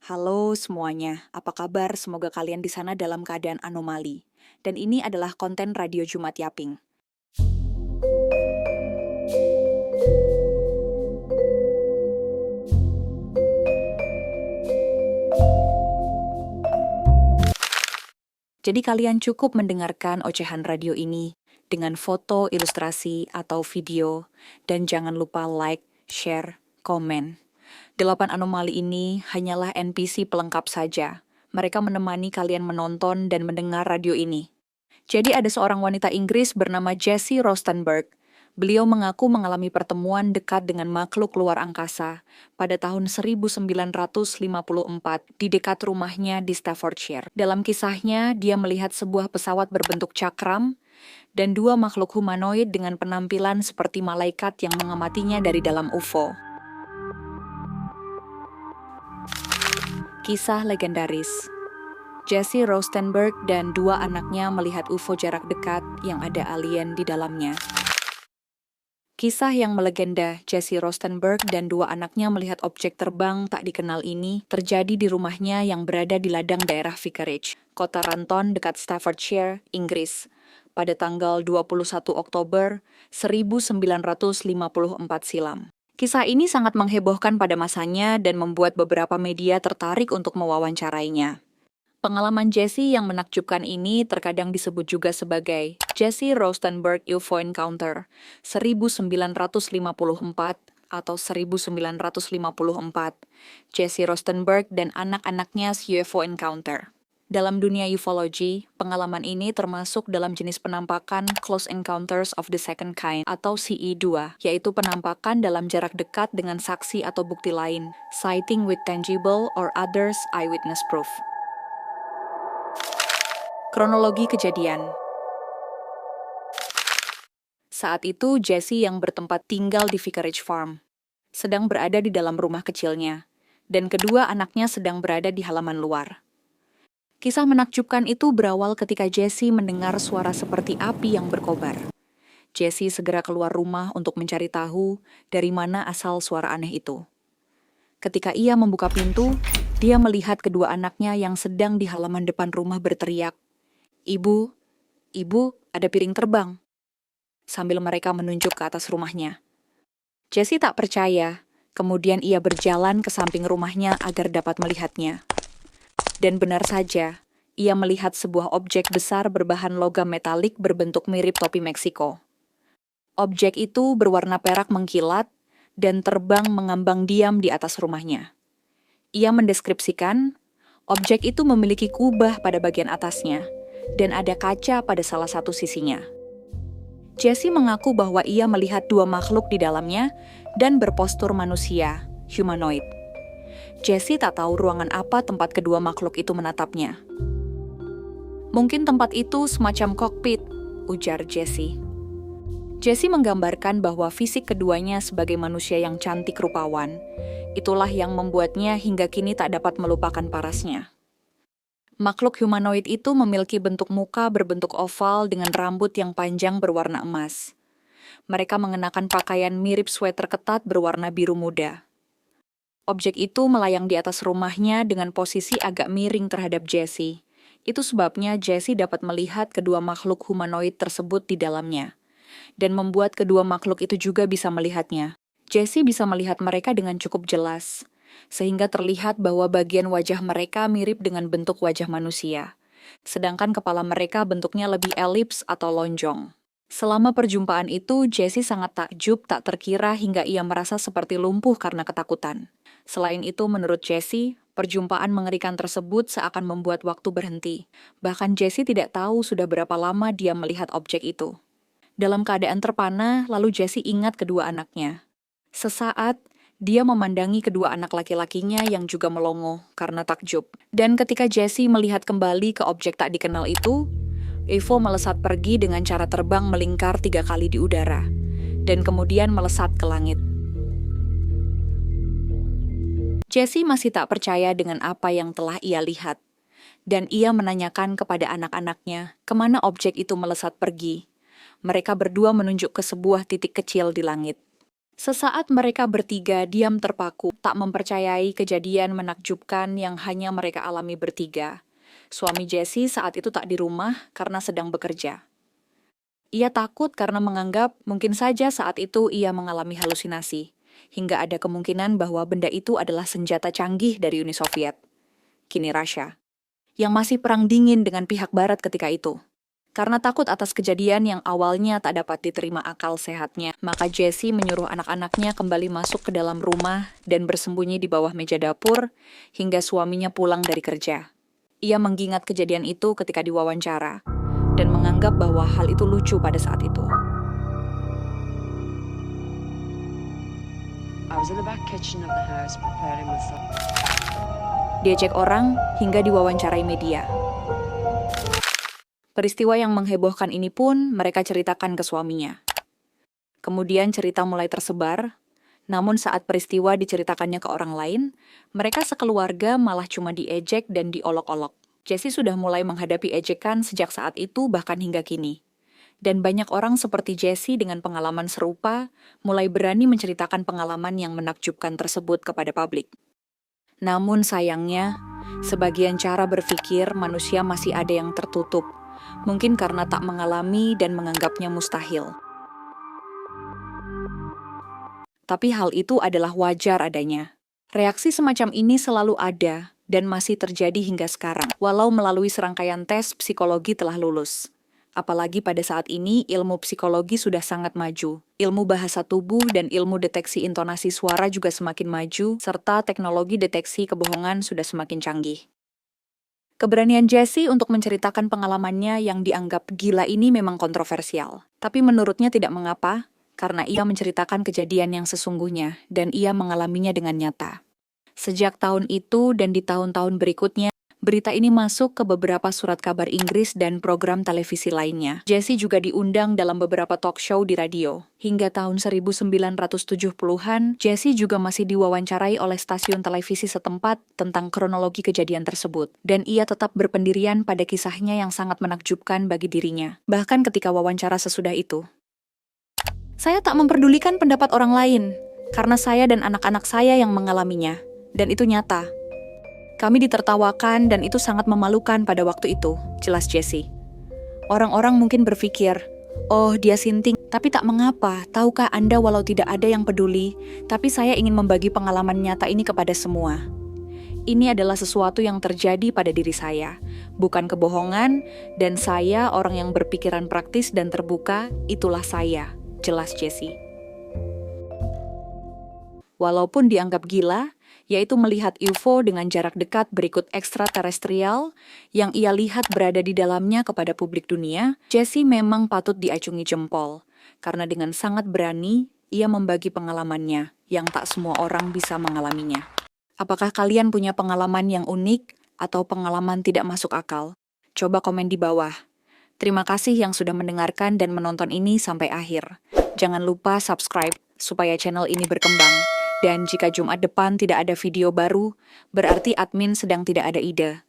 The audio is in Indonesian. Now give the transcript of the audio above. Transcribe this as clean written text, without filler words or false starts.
Halo semuanya, apa kabar? Semoga kalian di sana dalam keadaan anomali. Dan ini adalah konten Radio Jumat Yaping. Jadi kalian cukup mendengarkan ocehan radio ini dengan foto, ilustrasi, atau video. Dan jangan lupa like, share, komen. 8 anomali ini hanyalah NPC pelengkap saja. Mereka menemani kalian menonton dan mendengar radio ini. Jadi ada seorang wanita Inggris bernama Jessie Rostenberg. Beliau mengaku mengalami pertemuan dekat dengan makhluk luar angkasa pada tahun 1954 di dekat rumahnya di Staffordshire. Dalam kisahnya, dia melihat sebuah pesawat berbentuk cakram dan dua makhluk humanoid dengan penampilan seperti malaikat yang mengamatinya dari dalam UFO. Kisah legendaris. Jessie Rostenberg dan dua anaknya melihat UFO jarak dekat yang ada alien di dalamnya. Kisah yang melegenda, Jessie Rostenberg dan dua anaknya melihat objek terbang tak dikenal ini terjadi di rumahnya yang berada di ladang daerah Vicarage, kota Ranton dekat Staffordshire, Inggris, pada tanggal 21 Oktober 1954 silam. Kisah ini sangat menghebohkan pada masanya dan membuat beberapa media tertarik untuk mewawancarainya. Pengalaman Jessie yang menakjubkan ini terkadang disebut juga sebagai Jessie Rostenberg UFO Encounter 1954 atau 1954, Jessie Rostenberg dan anak-anaknya UFO Encounter. Dalam dunia ufologi, pengalaman ini termasuk dalam jenis penampakan Close Encounters of the Second Kind atau CE2, yaitu penampakan dalam jarak dekat dengan saksi atau bukti lain, sighting with tangible or others eyewitness proof. Kronologi kejadian. Saat itu, Jessie yang bertempat tinggal di Vicarage Farm sedang berada di dalam rumah kecilnya, dan kedua anaknya sedang berada di halaman luar. Kisah menakjubkan itu berawal ketika Jessie mendengar suara seperti api yang berkobar. Jessie segera keluar rumah untuk mencari tahu dari mana asal suara aneh itu. Ketika ia membuka pintu, dia melihat kedua anaknya yang sedang di halaman depan rumah berteriak, "Ibu, ada piring terbang," sambil mereka menunjuk ke atas rumahnya. Jessie tak percaya, kemudian ia berjalan ke samping rumahnya agar dapat melihatnya. Dan benar saja, ia melihat sebuah objek besar berbahan logam metalik berbentuk mirip topi Meksiko. Objek itu berwarna perak mengkilat dan terbang mengambang diam di atas rumahnya. Ia mendeskripsikan, objek itu memiliki kubah pada bagian atasnya, dan ada kaca pada salah satu sisinya. Jessie mengaku bahwa ia melihat dua makhluk di dalamnya dan berpostur manusia, humanoid. Jessie tak tahu ruangan apa tempat kedua makhluk itu menatapnya. "Mungkin tempat itu semacam kokpit," ujar Jessie. Jessie menggambarkan bahwa fisik keduanya sebagai manusia yang cantik rupawan. Itulah yang membuatnya hingga kini tak dapat melupakan parasnya. Makhluk humanoid itu memiliki bentuk muka berbentuk oval dengan rambut yang panjang berwarna emas. Mereka mengenakan pakaian mirip sweater ketat berwarna biru muda. Objek itu melayang di atas rumahnya dengan posisi agak miring terhadap Jessie. Itu sebabnya Jessie dapat melihat kedua makhluk humanoid tersebut di dalamnya, dan membuat kedua makhluk itu juga bisa melihatnya. Jessie bisa melihat mereka dengan cukup jelas, sehingga terlihat bahwa bagian wajah mereka mirip dengan bentuk wajah manusia, sedangkan kepala mereka bentuknya lebih elips atau lonjong. Selama perjumpaan itu, Jessie sangat takjub tak terkira hingga ia merasa seperti lumpuh karena ketakutan. Selain itu, menurut Jessie, perjumpaan mengerikan tersebut seakan membuat waktu berhenti. Bahkan Jessie tidak tahu sudah berapa lama dia melihat objek itu. Dalam keadaan terpana, lalu Jessie ingat kedua anaknya. Sesaat, dia memandangi kedua anak laki-lakinya yang juga melongo karena takjub. Dan ketika Jessie melihat kembali ke objek tak dikenal itu, UFO melesat pergi dengan cara terbang melingkar 3 kali di udara, dan kemudian melesat ke langit. Jessie masih tak percaya dengan apa yang telah ia lihat, dan ia menanyakan kepada anak-anaknya kemana objek itu melesat pergi. Mereka berdua menunjuk ke sebuah titik kecil di langit. Sesaat mereka bertiga diam terpaku, tak mempercayai kejadian menakjubkan yang hanya mereka alami bertiga. Suami Jessie saat itu tak di rumah karena sedang bekerja. Ia takut karena menganggap mungkin saja saat itu ia mengalami halusinasi, hingga ada kemungkinan bahwa benda itu adalah senjata canggih dari Uni Soviet, kini Russia, yang masih perang dingin dengan pihak Barat ketika itu. Karena takut atas kejadian yang awalnya tak dapat diterima akal sehatnya, maka Jessie menyuruh anak-anaknya kembali masuk ke dalam rumah dan bersembunyi di bawah meja dapur hingga suaminya pulang dari kerja. Ia mengingat kejadian itu ketika diwawancara dan menganggap bahwa hal itu lucu pada saat itu. I was in the back kitchen of the house preparing myself. Diajak orang hingga diwawancarai media. Peristiwa yang menghebohkan ini pun mereka ceritakan ke suaminya. Kemudian cerita mulai tersebar, namun saat peristiwa diceritakannya ke orang lain, mereka sekeluarga malah cuma diejek dan diolok-olok. Jessie sudah mulai menghadapi ejekan sejak saat itu bahkan hingga kini. Dan banyak orang seperti Jessie dengan pengalaman serupa mulai berani menceritakan pengalaman yang menakjubkan tersebut kepada publik. Namun sayangnya, sebagian cara berpikir manusia masih ada yang tertutup. Mungkin karena tak mengalami dan menganggapnya mustahil. Tapi hal itu adalah wajar adanya. Reaksi semacam ini selalu ada dan masih terjadi hingga sekarang, walau melalui serangkaian tes psikologi telah lulus. Apalagi pada saat ini ilmu psikologi sudah sangat maju. Ilmu bahasa tubuh dan ilmu deteksi intonasi suara juga semakin maju, serta teknologi deteksi kebohongan sudah semakin canggih. Keberanian Jessie untuk menceritakan pengalamannya yang dianggap gila ini memang kontroversial. Tapi menurutnya tidak mengapa, karena ia menceritakan kejadian yang sesungguhnya dan ia mengalaminya dengan nyata. Sejak tahun itu dan di tahun-tahun berikutnya, berita ini masuk ke beberapa surat kabar Inggris dan program televisi lainnya. Jessie juga diundang dalam beberapa talk show di radio. Hingga tahun 1970-an, Jessie juga masih diwawancarai oleh stasiun televisi setempat tentang kronologi kejadian tersebut. Dan ia tetap berpendirian pada kisahnya yang sangat menakjubkan bagi dirinya. Bahkan ketika wawancara sesudah itu. Saya tak memperdulikan pendapat orang lain, karena saya dan anak-anak saya yang mengalaminya. Dan itu nyata. Kami ditertawakan dan itu sangat memalukan pada waktu itu, jelas Jessie. Orang-orang mungkin berpikir, oh dia sinting, tapi tak mengapa, tahukah Anda walau tidak ada yang peduli, tapi saya ingin membagi pengalaman nyata ini kepada semua. Ini adalah sesuatu yang terjadi pada diri saya, bukan kebohongan, dan saya orang yang berpikiran praktis dan terbuka, itulah saya, jelas Jessie. Walaupun dianggap gila, yaitu melihat UFO dengan jarak dekat berikut ekstraterestrial yang ia lihat berada di dalamnya kepada publik dunia, Jessie memang patut diacungi jempol, karena dengan sangat berani, ia membagi pengalamannya yang tak semua orang bisa mengalaminya. Apakah kalian punya pengalaman yang unik atau pengalaman tidak masuk akal? Coba komen di bawah. Terima kasih yang sudah mendengarkan dan menonton ini sampai akhir. Jangan lupa subscribe supaya channel ini berkembang. Dan jika Jumat depan tidak ada video baru, berarti admin sedang tidak ada ide.